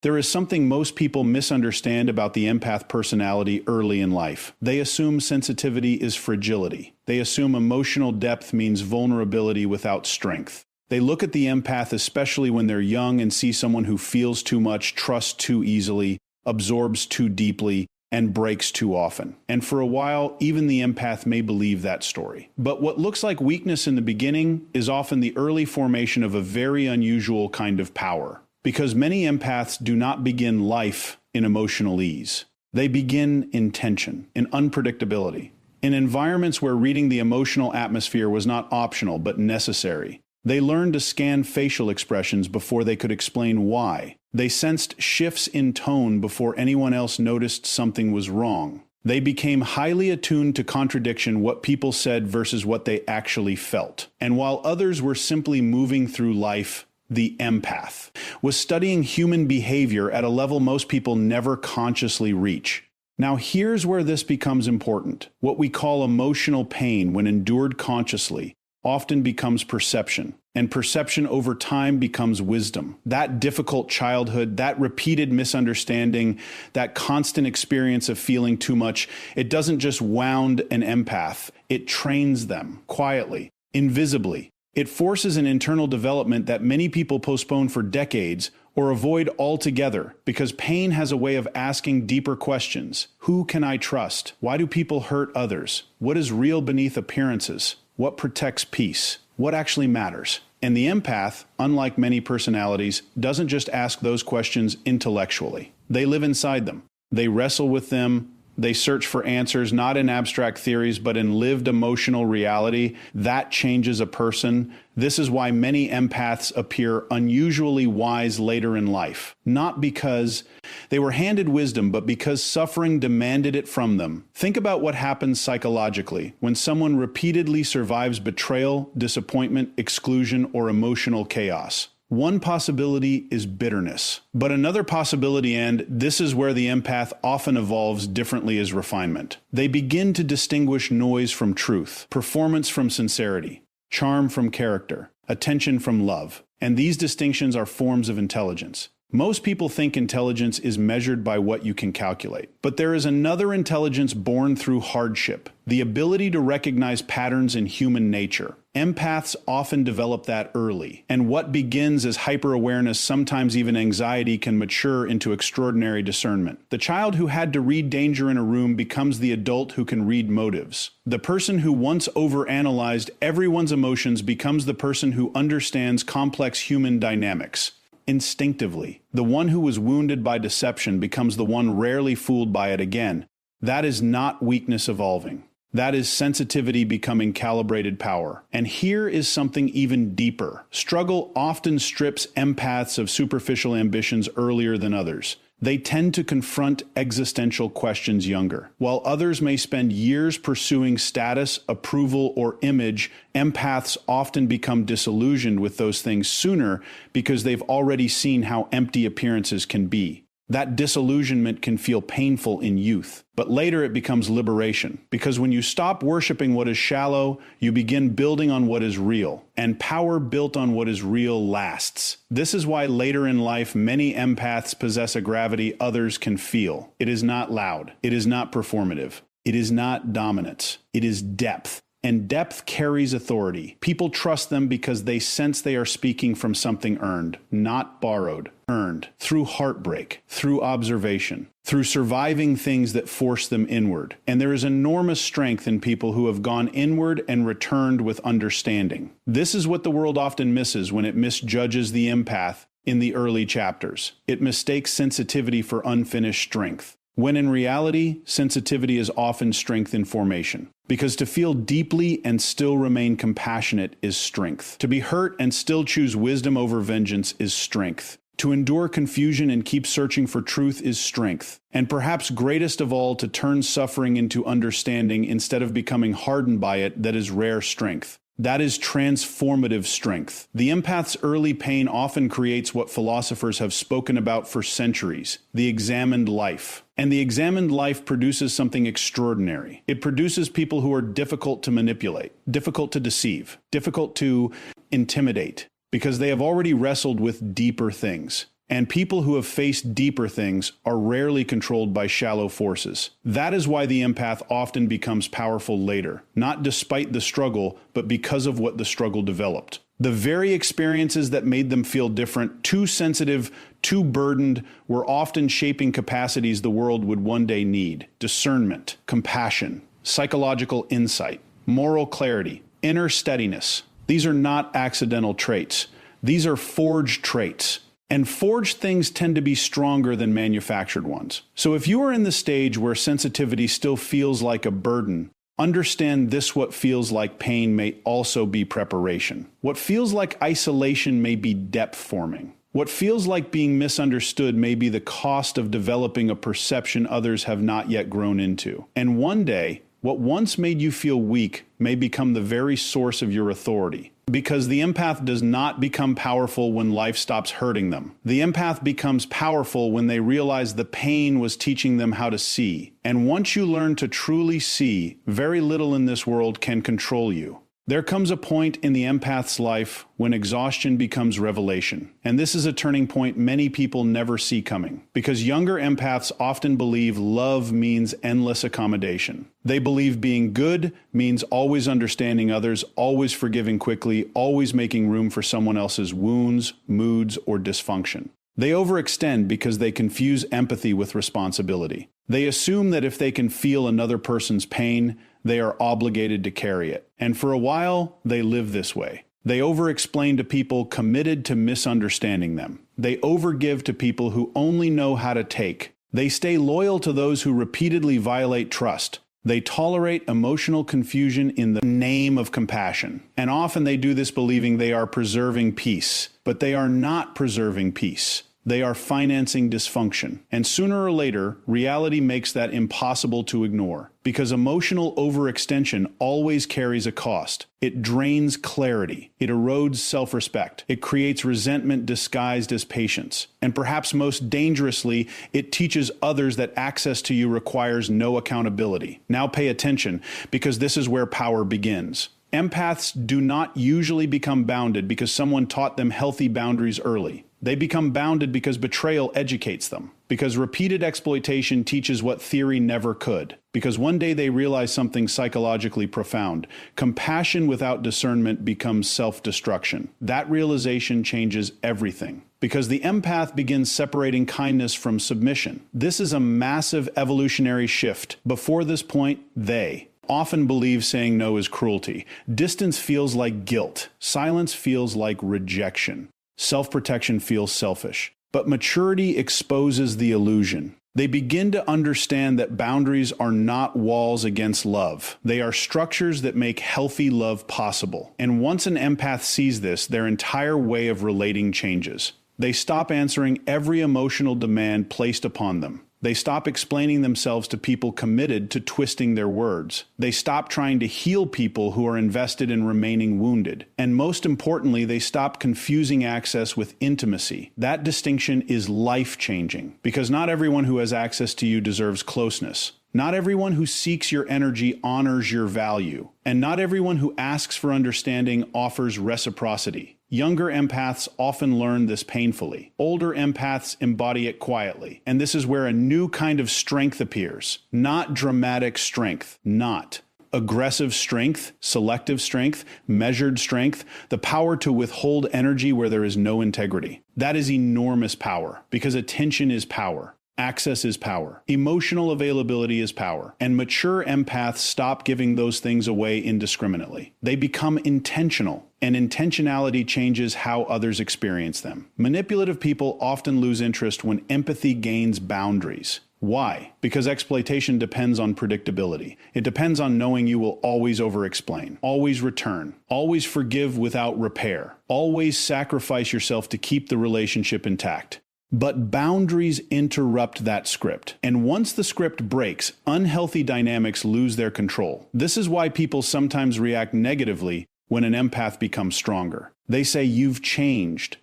There is something most people misunderstand about the empath personality early in life. They assume sensitivity is fragility. They assume emotional depth means vulnerability without strength. They look at the empath, especially when they're young, and see someone who feels too much, trusts too easily, absorbs too deeply, and breaks too often. And for a while, even the empath may believe that story. But what looks like weakness in the beginning is often the early formation of a very unusual kind of power. Because many empaths do not begin life in emotional ease. They begin in tension, in unpredictability, in environments where reading the emotional atmosphere was not optional but necessary. They learned to scan facial expressions before they could explain why. They sensed shifts in tone before anyone else noticed something was wrong. They became highly attuned to contradiction, what people said versus what they actually felt. And while others were simply moving through life, the empath was studying human behavior at a level most people never consciously reach. Now here's where this becomes important. What we call emotional pain, when endured consciously, often becomes perception. And perception over time becomes wisdom. That difficult childhood, that repeated misunderstanding, that constant experience of feeling too much, it doesn't just wound an empath, it trains them quietly, invisibly. It forces an internal development that many people postpone for decades or avoid altogether because pain has a way of asking deeper questions. Who can I trust? Why do people hurt others? What is real beneath appearances? What protects peace? What actually matters? And the empath, unlike many personalities, doesn't just ask those questions intellectually. They live inside them. They wrestle with them. They search for answers, not in abstract theories, but in lived emotional reality. That changes a person. This is why many empaths appear unusually wise later in life. Not because they were handed wisdom, but because suffering demanded it from them. Think about what happens psychologically when someone repeatedly survives betrayal, disappointment, exclusion, or emotional chaos. One possibility is bitterness, but another possibility, and this is where the empath often evolves differently, is refinement. They begin to distinguish noise from truth, performance from sincerity, charm from character, attention from love, and these distinctions are forms of intelligence. Most people think intelligence is measured by what you can calculate, but there is another intelligence born through hardship, the ability to recognize patterns in human nature. Empaths often develop that early, and what begins as hyper-awareness, sometimes even anxiety, can mature into extraordinary discernment. The child who had to read danger in a room becomes the adult who can read motives. The person who once overanalyzed everyone's emotions becomes the person who understands complex human dynamics. Instinctively, the one who was wounded by deception becomes the one rarely fooled by it again. That is not weakness evolving. That is sensitivity becoming calibrated power. And here is something even deeper. Struggle often strips empaths of superficial ambitions earlier than others. They tend to confront existential questions younger. While others may spend years pursuing status, approval, or image, empaths often become disillusioned with those things sooner because they've already seen how empty appearances can be. That disillusionment can feel painful in youth, but later it becomes liberation, because when you stop worshiping what is shallow, you begin building on what is real, and power built on what is real lasts. This is why later in life many empaths possess a gravity others can feel. It is not loud. It is not performative. It is not dominance. It is depth. And depth carries authority. People trust them because they sense they are speaking from something earned, not borrowed, earned, through heartbreak, through observation, through surviving things that force them inward. And there is enormous strength in people who have gone inward and returned with understanding. This is what the world often misses when it misjudges the empath in the early chapters. It mistakes sensitivity for unfinished strength, when in reality, sensitivity is often strength in formation. Because to feel deeply and still remain compassionate is strength. To be hurt and still choose wisdom over vengeance is strength. To endure confusion and keep searching for truth is strength. And perhaps greatest of all, to turn suffering into understanding instead of becoming hardened by it, that is rare strength. That is transformative strength. The empath's early pain often creates what philosophers have spoken about for centuries, the examined life. And the examined life produces something extraordinary. It produces people who are difficult to manipulate, difficult to deceive, difficult to intimidate, because they have already wrestled with deeper things. And people who have faced deeper things are rarely controlled by shallow forces. That is why the empath often becomes powerful later, not despite the struggle, but because of what the struggle developed. The very experiences that made them feel different, too sensitive, too burdened, were often shaping capacities the world would one day need: discernment, compassion, psychological insight, moral clarity, inner steadiness. These are not accidental traits. These are forged traits. And forged things tend to be stronger than manufactured ones. So if you are in the stage where sensitivity still feels like a burden, understand this: what feels like pain may also be preparation. What feels like isolation may be depth forming. What feels like being misunderstood may be the cost of developing a perception others have not yet grown into. And one day, what once made you feel weak may become the very source of your authority. Because the empath does not become powerful when life stops hurting them. The empath becomes powerful when they realize the pain was teaching them how to see. And once you learn to truly see, very little in this world can control you. There comes a point in the empath's life when exhaustion becomes revelation. And this is a turning point many people never see coming. Because younger empaths often believe love means endless accommodation. They believe being good means always understanding others, always forgiving quickly, always making room for someone else's wounds, moods, or dysfunction. They overextend because they confuse empathy with responsibility. They assume that if they can feel another person's pain, they are obligated to carry it. And for a while, they live this way. They overexplain to people committed to misunderstanding them. They overgive to people who only know how to take. They stay loyal to those who repeatedly violate trust. They tolerate emotional confusion in the name of compassion. And often they do this believing they are preserving peace. But they are not preserving peace. They are financing dysfunction. And sooner or later, reality makes that impossible to ignore. Because emotional overextension always carries a cost. It drains clarity. It erodes self-respect. It creates resentment disguised as patience. And perhaps most dangerously, it teaches others that access to you requires no accountability. Now pay attention, because this is where power begins. Empaths do not usually become bounded because someone taught them healthy boundaries early. They become bounded because betrayal educates them, because repeated exploitation teaches what theory never could, because one day they realize something psychologically profound. Compassion without discernment becomes self-destruction. That realization changes everything, because the empath begins separating kindness from submission. This is a massive evolutionary shift. Before this point, they often believe saying no is cruelty. Distance feels like guilt. Silence feels like rejection. Self-protection feels selfish. But maturity exposes the illusion. They begin to understand that boundaries are not walls against love. They are structures that make healthy love possible. And once an empath sees this, their entire way of relating changes. They stop answering every emotional demand placed upon them. They stop explaining themselves to people committed to twisting their words. They stop trying to heal people who are invested in remaining wounded. And most importantly, they stop confusing access with intimacy. That distinction is life-changing, because not everyone who has access to you deserves closeness. Not everyone who seeks your energy honors your value. And not everyone who asks for understanding offers reciprocity. Younger empaths often learn this painfully. Older empaths embody it quietly. And this is where a new kind of strength appears. Not dramatic strength. Not aggressive strength, selective strength, measured strength, the power to withhold energy where there is no integrity. That is enormous power, because attention is power. Access is power. Emotional availability is power. And mature empaths stop giving those things away indiscriminately. They become intentional, and intentionality changes how others experience them. Manipulative people often lose interest when empathy gains boundaries. Why? Because exploitation depends on predictability. It depends on knowing you will always over-explain, always return, always forgive without repair, always sacrifice yourself to keep the relationship intact. But boundaries interrupt that script. And once the script breaks, unhealthy dynamics lose their control. This is why people sometimes react negatively when an empath becomes stronger. They say, "You've changed."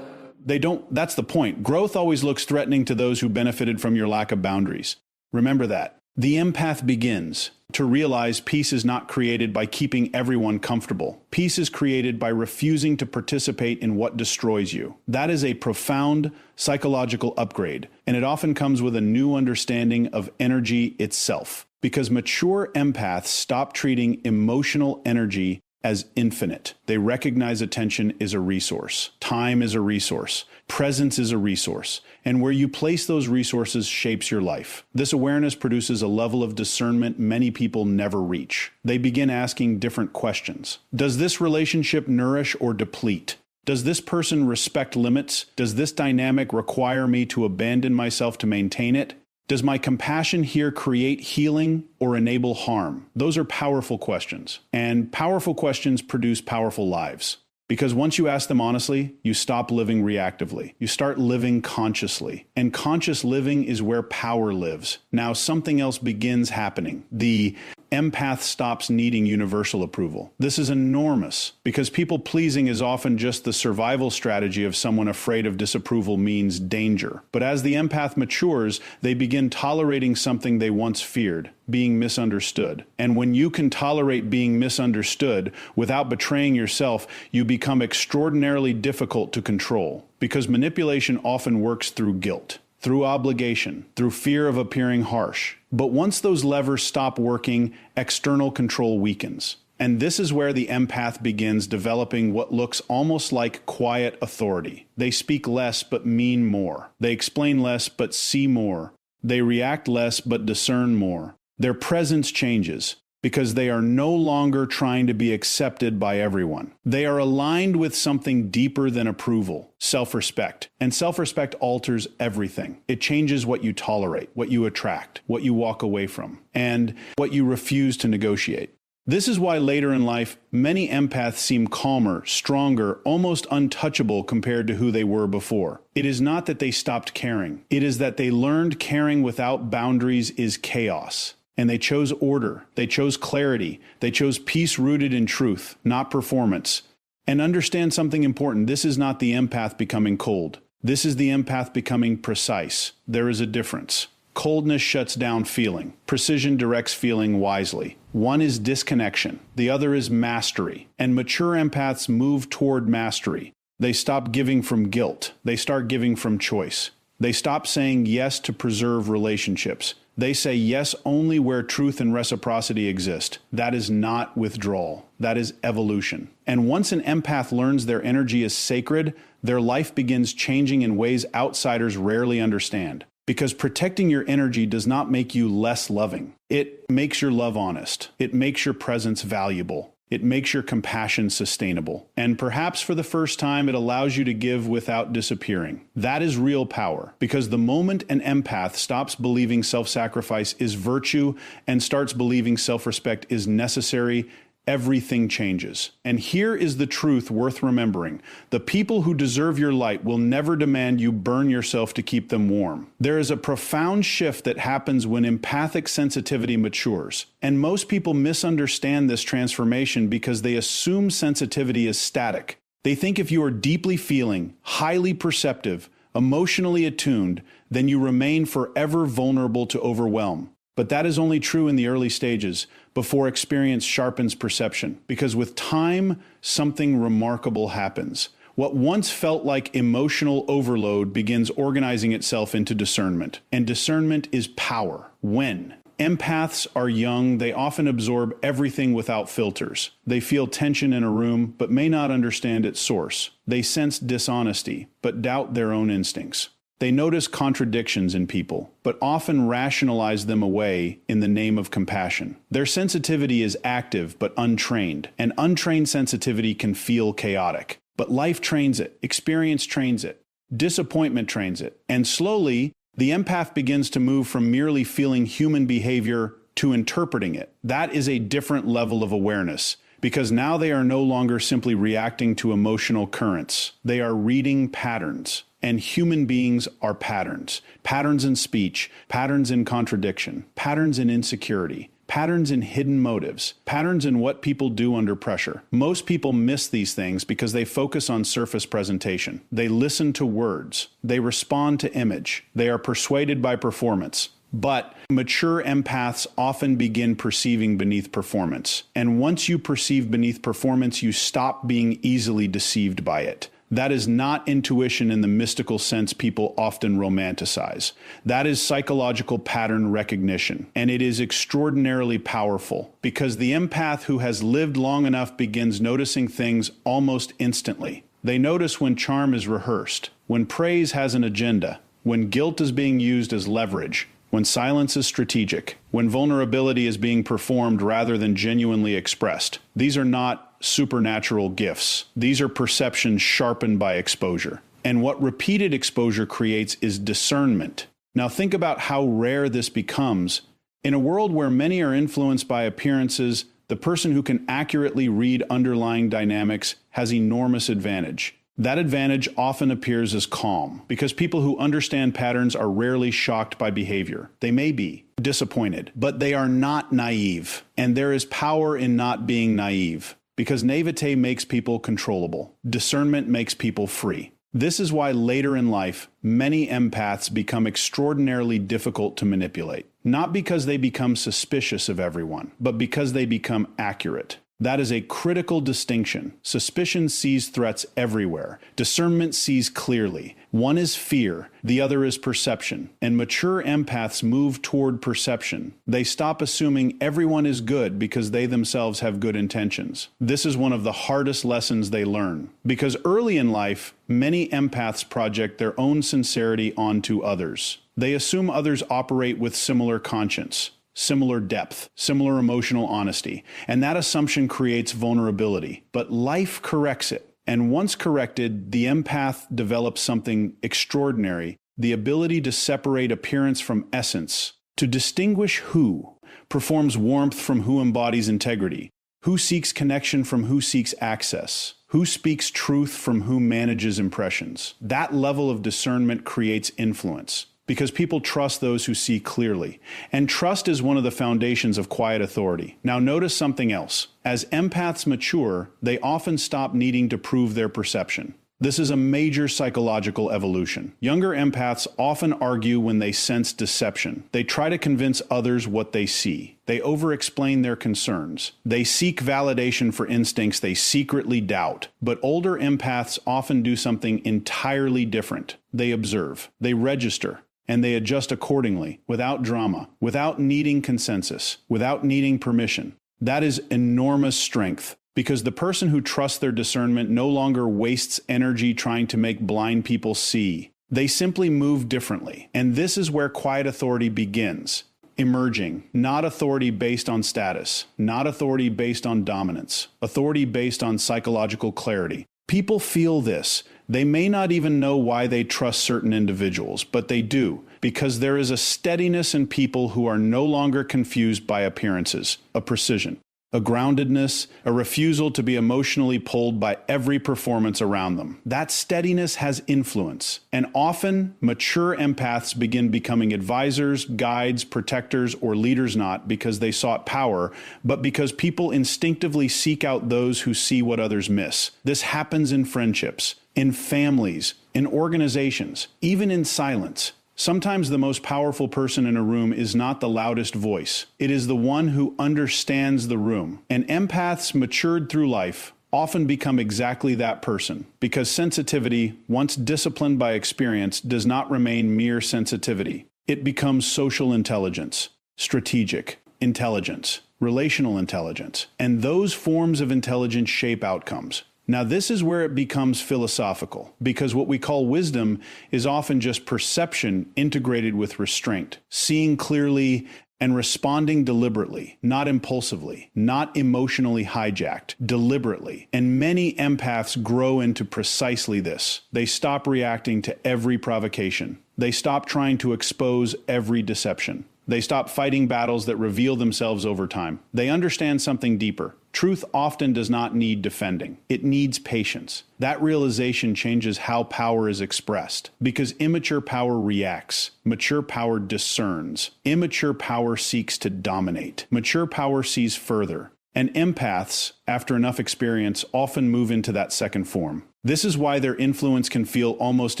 They don't. That's the point. Growth always looks threatening to those who benefited from your lack of boundaries. Remember that. The empath begins to realize peace is not created by keeping everyone comfortable. Peace is created by refusing to participate in what destroys you. That is a profound psychological upgrade, and it often comes with a new understanding of energy itself. Because mature empaths stop treating emotional energy as infinite. They recognize attention is a resource, time is a resource, presence is a resource, and where you place those resources shapes your life. This awareness produces a level of discernment many people never reach. They begin asking different questions. Does this relationship nourish or deplete? Does this person respect limits? Does this dynamic require me to abandon myself to maintain it? Does my compassion here create healing or enable harm? Those are powerful questions, and powerful questions produce powerful lives. Because once you ask them honestly, you stop living reactively. You start living consciously, and conscious living is where power lives. Now something else begins happening. The empath stops needing universal approval. This is enormous because people pleasing is often just the survival strategy of someone afraid of disapproval means danger. But as the empath matures, they begin tolerating something they once feared, being misunderstood. And when you can tolerate being misunderstood without betraying yourself, you become extraordinarily difficult to control because manipulation often works through guilt, through obligation, through fear of appearing harsh. But once those levers stop working, external control weakens. And this is where the empath begins developing what looks almost like quiet authority. They speak less but mean more. They explain less but see more. They react less but discern more. Their presence changes because they are no longer trying to be accepted by everyone. They are aligned with something deeper than approval, self-respect. And self-respect alters everything. It changes what you tolerate, what you attract, what you walk away from, and what you refuse to negotiate. This is why later in life, many empaths seem calmer, stronger, almost untouchable compared to who they were before. It is not that they stopped caring. It is that they learned caring without boundaries is chaos. And they chose order, they chose clarity, they chose peace rooted in truth, not performance. And understand something important, this is not the empath becoming cold. This is the empath becoming precise. There is a difference. Coldness shuts down feeling. Precision directs feeling wisely. One is disconnection, the other is mastery. And mature empaths move toward mastery. They stop giving from guilt. They start giving from choice. They stop saying yes to preserve relationships. They say yes only where truth and reciprocity exist. That is not withdrawal. That is evolution. And once an empath learns their energy is sacred, their life begins changing in ways outsiders rarely understand. Because protecting your energy does not make you less loving. It makes your love honest. It makes your presence valuable. It makes your compassion sustainable. And perhaps for the first time, it allows you to give without disappearing. That is real power, because the moment an empath stops believing self-sacrifice is virtue and starts believing self-respect is necessary, everything changes. And here is the truth worth remembering. The people who deserve your light will never demand you burn yourself to keep them warm. There is a profound shift that happens when empathic sensitivity matures. And most people misunderstand this transformation because they assume sensitivity is static. They think if you are deeply feeling, highly perceptive, emotionally attuned, then you remain forever vulnerable to overwhelm. But that is only true in the early stages, before experience sharpens perception. Because with time, something remarkable happens. What once felt like emotional overload begins organizing itself into discernment. And discernment is power. When empaths are young, they often absorb everything without filters. They feel tension in a room, but may not understand its source. They sense dishonesty, but doubt their own instincts. They notice contradictions in people, but often rationalize them away in the name of compassion. Their sensitivity is active but untrained, and untrained sensitivity can feel chaotic. But life trains it, experience trains it, disappointment trains it, and slowly, the empath begins to move from merely feeling human behavior to interpreting it. That is a different level of awareness, because now they are no longer simply reacting to emotional currents. They are reading patterns. And human beings are patterns. Patterns in speech, patterns in contradiction, patterns in insecurity, patterns in hidden motives, patterns in what people do under pressure. Most people miss these things because they focus on surface presentation. They listen to words. They respond to image. They are persuaded by performance. But mature empaths often begin perceiving beneath performance. And once you perceive beneath performance, you stop being easily deceived by it. That is not intuition in the mystical sense people often romanticize. That is psychological pattern recognition, and it is extraordinarily powerful because the empath who has lived long enough begins noticing things almost instantly. They notice when charm is rehearsed, when praise has an agenda, when guilt is being used as leverage, when silence is strategic, when vulnerability is being performed rather than genuinely expressed. These are not supernatural gifts. These are perceptions sharpened by exposure. And what repeated exposure creates is discernment. Now think about how rare this becomes. In a world where many are influenced by appearances, the person who can accurately read underlying dynamics has enormous advantage. That advantage often appears as calm, because people who understand patterns are rarely shocked by behavior. They may be disappointed, but they are not naive. And there is power in not being naive, because naivete makes people controllable. Discernment makes people free. This is why later in life, many empaths become extraordinarily difficult to manipulate. Not because they become suspicious of everyone, but because they become accurate. That is a critical distinction. Suspicion sees threats everywhere. Discernment sees clearly. One is fear, the other is perception. And mature empaths move toward perception. They stop assuming everyone is good because they themselves have good intentions. This is one of the hardest lessons they learn. Because early in life, many empaths project their own sincerity onto others. They assume others operate with similar conscience, similar depth, similar emotional honesty, and that assumption creates vulnerability. But life corrects it. And once corrected, the empath develops something extraordinary, the ability to separate appearance from essence, to distinguish who performs warmth from who embodies integrity, who seeks connection from who seeks access, who speaks truth from who manages impressions. That level of discernment creates influence, because people trust those who see clearly. And trust is one of the foundations of quiet authority. Now notice something else. As empaths mature, they often stop needing to prove their perception. This is a major psychological evolution. Younger empaths often argue when they sense deception. They try to convince others what they see. They over-explain their concerns. They seek validation for instincts they secretly doubt. But older empaths often do something entirely different. They observe. They register. And they adjust accordingly, without drama, without needing consensus, without needing permission. That is enormous strength, because the person who trusts their discernment no longer wastes energy trying to make blind people see. They simply move differently. And this is where quiet authority begins. Emerging, not authority based on status, not authority based on dominance, authority based on psychological clarity. People feel this. They may not even know why they trust certain individuals, but they do, because there is a steadiness in people who are no longer confused by appearances, a precision, a groundedness, a refusal to be emotionally pulled by every performance around them. That steadiness has influence, and often mature empaths begin becoming advisors, guides, protectors, or leaders not because they sought power, but because people instinctively seek out those who see what others miss. This happens in friendships, in families, in organizations, even in silence. Sometimes the most powerful person in a room is not the loudest voice. It is the one who understands the room. And empaths matured through life often become exactly that person, because sensitivity, once disciplined by experience, does not remain mere sensitivity. It becomes social intelligence, strategic intelligence, relational intelligence, and those forms of intelligence shape outcomes. Now, this is where it becomes philosophical, because what we call wisdom is often just perception integrated with restraint, seeing clearly and responding deliberately, not impulsively, not emotionally hijacked, deliberately. And many empaths grow into precisely this. They stop reacting to every provocation. They stop trying to expose every deception. They stop fighting battles that reveal themselves over time. They understand something deeper. Truth often does not need defending. It needs patience. That realization changes how power is expressed, because immature power reacts. Mature power discerns. Immature power seeks to dominate. Mature power sees further. And empaths, after enough experience, often move into that second form. This is why their influence can feel almost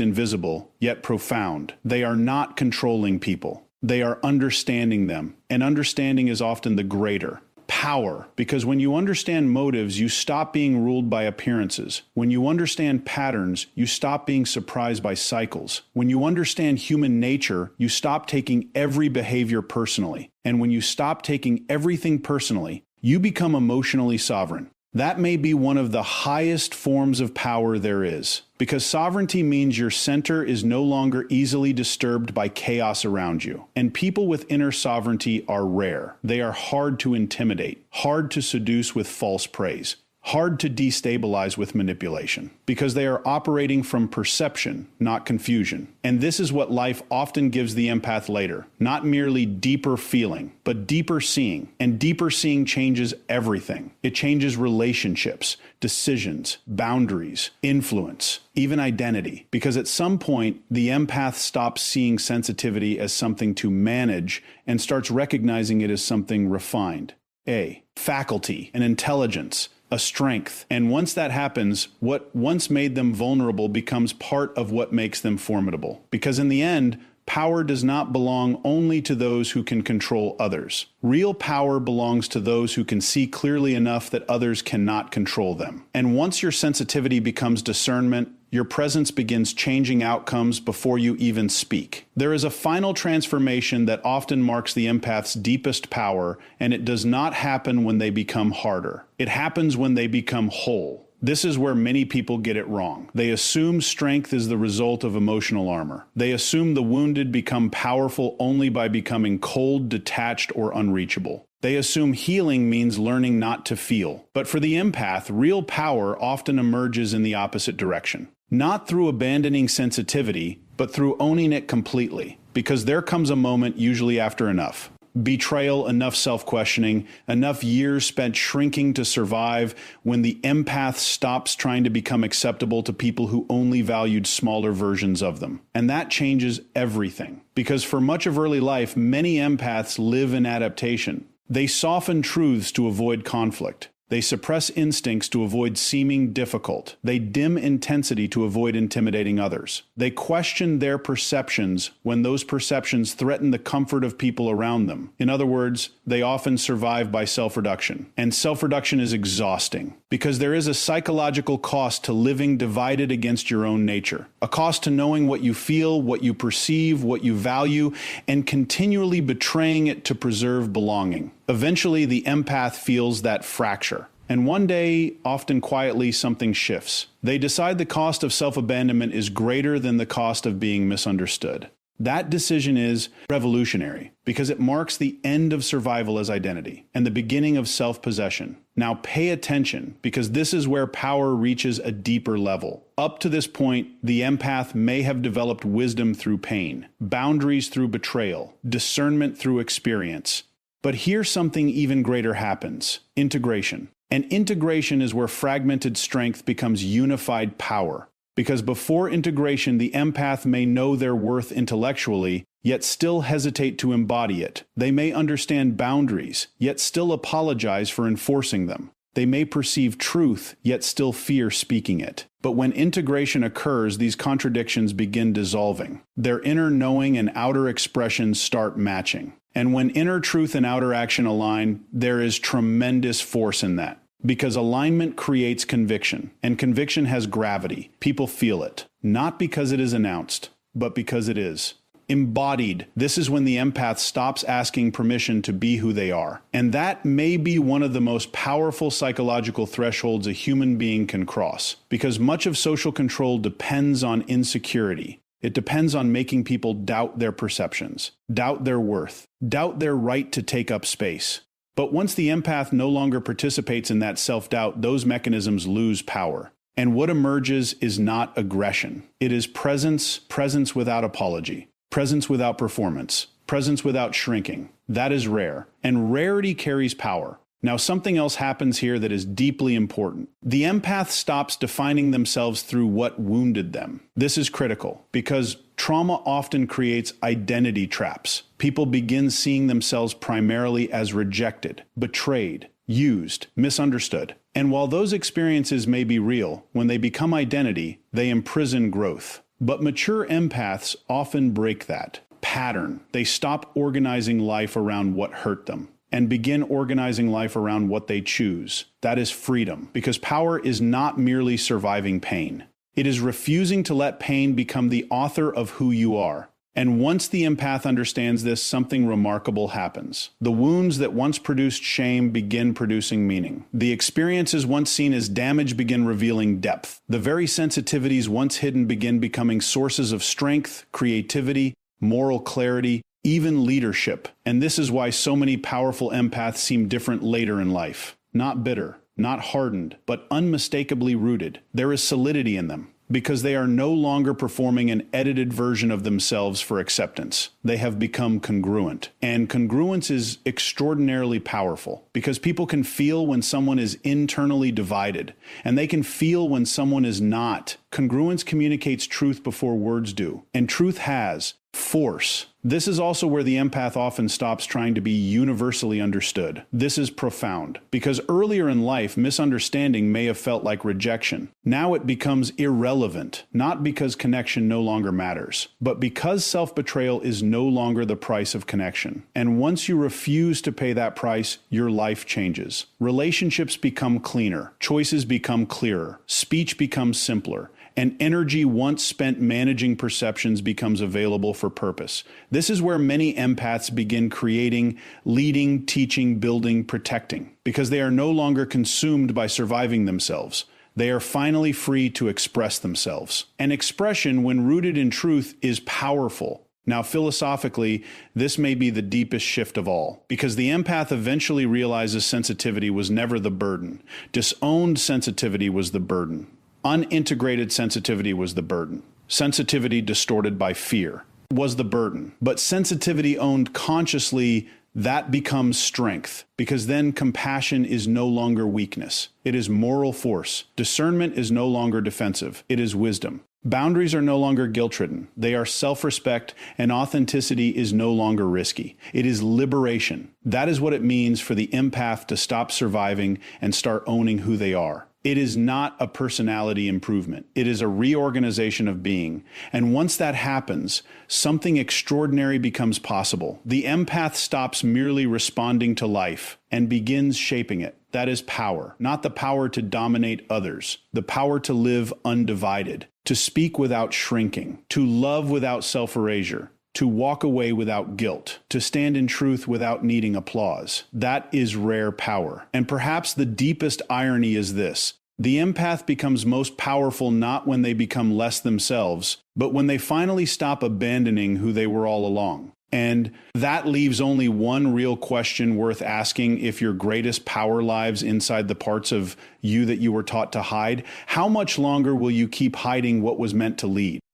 invisible, yet profound. They are not controlling people. They are understanding them, and understanding is often the greater. Power, because when you understand motives, you stop being ruled by appearances. When you understand patterns, you stop being surprised by cycles. When you understand human nature, you stop taking every behavior personally. And when you stop taking everything personally, you become emotionally sovereign. That may be one of the highest forms of power there is, because sovereignty means your center is no longer easily disturbed by chaos around you. And people with inner sovereignty are rare. They are hard to intimidate, hard to seduce with false praise, hard to destabilize with manipulation, because they are operating from perception, not confusion. And this is what life often gives the empath later, not merely deeper feeling, but deeper seeing. And deeper seeing changes everything. It changes relationships, decisions, boundaries, influence, even identity. Because at some point, the empath stops seeing sensitivity as something to manage and starts recognizing it as something refined. A faculty, an intelligence, a strength. And once that happens, what once made them vulnerable becomes part of what makes them formidable. Because in the end, power does not belong only to those who can control others. Real power belongs to those who can see clearly enough that others cannot control them. And once your sensitivity becomes discernment, your presence begins changing outcomes before you even speak. There is a final transformation that often marks the empath's deepest power, and it does not happen when they become harder. It happens when they become whole. This is where many people get it wrong. They assume strength is the result of emotional armor. They assume the wounded become powerful only by becoming cold, detached, or unreachable. They assume healing means learning not to feel. But for the empath, real power often emerges in the opposite direction. Not through abandoning sensitivity, but through owning it completely. Because there comes a moment, usually after enough. Betrayal, enough self-questioning, enough years spent shrinking to survive, when the empath stops trying to become acceptable to people who only valued smaller versions of them. And that changes everything. Because for much of early life, many empaths live in adaptation. They soften truths to avoid conflict. They suppress instincts to avoid seeming difficult. They dim intensity to avoid intimidating others. They question their perceptions when those perceptions threaten the comfort of people around them. In other words, they often survive by self-reduction. And self-reduction is exhausting, because there is a psychological cost to living divided against your own nature. A cost to knowing what you feel, what you perceive, what you value, and continually betraying it to preserve belonging. Eventually, the empath feels that fracture. And one day, often quietly, something shifts. They decide the cost of self-abandonment is greater than the cost of being misunderstood. That decision is revolutionary, because it marks the end of survival as identity and the beginning of self-possession. Now pay attention, because this is where power reaches a deeper level. Up to this point, the empath may have developed wisdom through pain, boundaries through betrayal, discernment through experience. But here something even greater happens: integration. And integration is where fragmented strength becomes unified power. Because before integration, the empath may know their worth intellectually, yet still hesitate to embody it. They may understand boundaries, yet still apologize for enforcing them. They may perceive truth, yet still fear speaking it. But when integration occurs, these contradictions begin dissolving. Their inner knowing and outer expressions start matching. And when inner truth and outer action align, there is tremendous force in that. Because alignment creates conviction, and conviction has gravity. People feel it, not because it is announced, but because it is. Embodied, this is when the empath stops asking permission to be who they are. And that may be one of the most powerful psychological thresholds a human being can cross. Because much of social control depends on insecurity. It depends on making people doubt their perceptions, doubt their worth, doubt their right to take up space. But once the empath no longer participates in that self-doubt, those mechanisms lose power. And what emerges is not aggression. It is presence, presence without apology, presence without performance, presence without shrinking. That is rare, and rarity carries power. Now, something else happens here that is deeply important. The empath stops defining themselves through what wounded them. This is critical, because trauma often creates identity traps. People begin seeing themselves primarily as rejected, betrayed, used, misunderstood. And while those experiences may be real, when they become identity, they imprison growth. But mature empaths often break that. pattern. They stop organizing life around what hurt them and begin organizing life around what they choose. That is freedom, because power is not merely surviving pain. It is refusing to let pain become the author of who you are. And once the empath understands this, something remarkable happens. The wounds that once produced shame begin producing meaning. The experiences once seen as damage begin revealing depth. The very sensitivities once hidden begin becoming sources of strength, creativity, moral clarity, even leadership. And this is why so many powerful empaths seem different later in life. Not bitter, not hardened, but unmistakably rooted. There is solidity in them, because they are no longer performing an edited version of themselves for acceptance. They have become congruent. And congruence is extraordinarily powerful, because people can feel when someone is internally divided, and they can feel when someone is not. Congruence communicates truth before words do, and truth has force. This is also where the empath often stops trying to be universally understood. This is profound, because earlier in life, misunderstanding may have felt like rejection. Now it becomes irrelevant, not because connection no longer matters, but because self-betrayal is no longer the price of connection. And once you refuse to pay that price, your life changes. Relationships become cleaner, choices become clearer, speech becomes simpler, and energy once spent managing perceptions becomes available for purpose. This is where many empaths begin creating, leading, teaching, building, protecting, because they are no longer consumed by surviving themselves. They are finally free to express themselves. And expression, when rooted in truth, is powerful. Now, philosophically, this may be the deepest shift of all, because the empath eventually realizes sensitivity was never the burden. Disowned sensitivity was the burden. Unintegrated sensitivity was the burden. Sensitivity distorted by fear was the burden. But sensitivity owned consciously, that becomes strength, because then compassion is no longer weakness. It is moral force. Discernment is no longer defensive. It is wisdom. Boundaries are no longer guilt-ridden. They are self-respect, and authenticity is no longer risky. It is liberation. That is what it means for the empath to stop surviving and start owning who they are. It is not a personality improvement. It is a reorganization of being. And once that happens, something extraordinary becomes possible. The empath stops merely responding to life and begins shaping it. That is power, not the power to dominate others, the power to live undivided, to speak without shrinking, to love without self-erasure, to walk away without guilt, to stand in truth without needing applause. That is rare power. And perhaps the deepest irony is this: the empath becomes most powerful not when they become less themselves, but when they finally stop abandoning who they were all along. And that leaves only one real question worth asking if your greatest power lives inside the parts of you that you were taught to hide. How much longer will you keep hiding what was meant to lead?